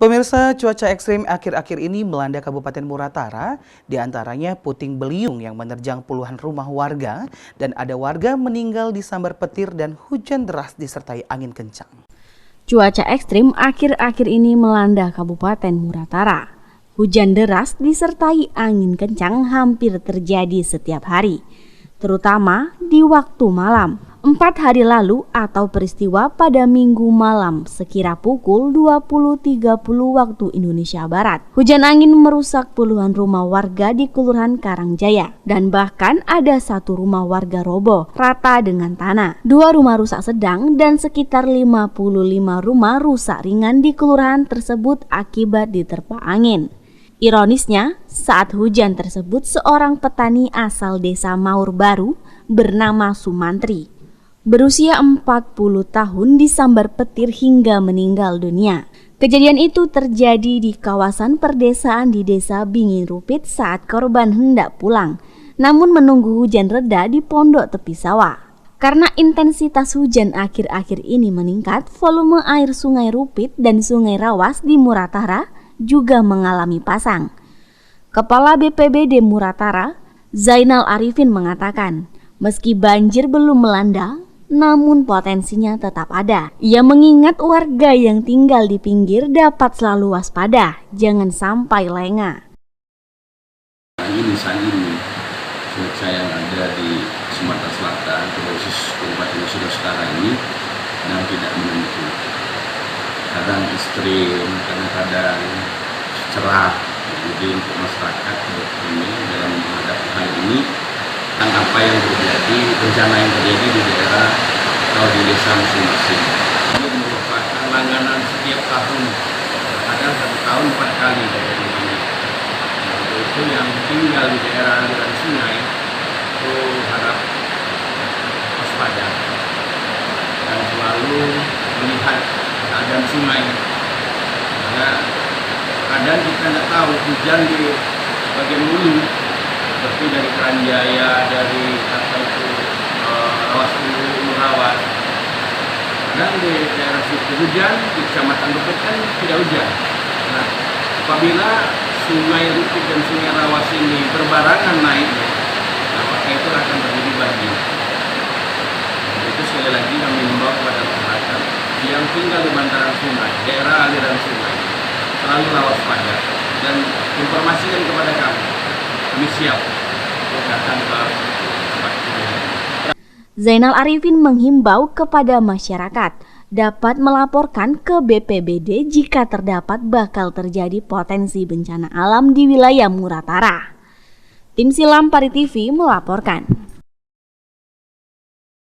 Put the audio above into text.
Pemirsa, cuaca ekstrim akhir-akhir ini melanda Kabupaten Muratara, diantaranya puting beliung yang menerjang puluhan rumah warga, dan ada warga meninggal disambar petir dan hujan deras disertai angin kencang. Cuaca ekstrim akhir-akhir ini melanda Kabupaten Muratara. Hujan deras disertai angin kencang hampir terjadi setiap hari, terutama di waktu malam. 4 hari lalu atau peristiwa pada Minggu malam sekira pukul 20.30 waktu Indonesia Barat. Hujan angin merusak puluhan rumah warga di Kelurahan Karangjaya dan bahkan ada satu rumah warga roboh rata dengan tanah. 2 rumah rusak sedang dan sekitar 55 rumah rusak ringan di kelurahan tersebut akibat diterpa angin. Ironisnya, saat hujan tersebut seorang petani asal desa Maur Baru bernama Sumantri berusia 40 tahun disambar petir hingga meninggal dunia. Kejadian itu terjadi di kawasan perdesaan di Desa Bingin Rupit saat korban hendak pulang, namun menunggu hujan reda di pondok tepi sawah. Karena intensitas hujan akhir-akhir ini meningkat, volume air Sungai Rupit dan Sungai Rawas di Muratara juga mengalami pasang. Kepala BPBD Muratara, Zainal Arifin mengatakan, meski banjir belum melanda, namun potensinya tetap ada. Ia mengingat warga yang tinggal di pinggir dapat selalu waspada, jangan sampai lengah. Saat ini cuaca yang ada di Sumatera Selatan, khusus Kabupaten Nusa Tenggara ini yang tidak menentu. Kadang ekstrim, kadang-kadang cerah. Jadi untuk masyarakat ini dalam menghadapi hal ini, tentang apa yang terjadi, bencana yang terjadi di daerah atau di desa masing-masing. Ini merupakan langganan setiap tahun, kadang 1 tahun 4 kali dari ini. Itu yang tinggal di daerah aliran sungai, itu harap waspada dan selalu melihat keadaan sungai. Karena kadang kita tidak tahu hujan di bagian hulu, seperti dari Karangjaya, dari Rawas Ulu, Rawas. Dan di daerah situ hujan, di Kecamatan Rupit kan tidak hujan. Nah, apabila Sungai Rupit dan Sungai Rawas ini berbarengan naiknya, nah maka itu akan terjadi banjir. Itu sekali lagi kami mengimbau kepada masyarakat yang tinggal di bantaran sungai, daerah aliran sungai, selalu waspada dan informasikan kepada kami. Kami siap datang ke tempat kejadian. Zainal Arifin menghimbau kepada masyarakat dapat melaporkan ke BPBD jika terdapat bakal terjadi potensi bencana alam di wilayah Muratara. Tim Silam Pari TV melaporkan.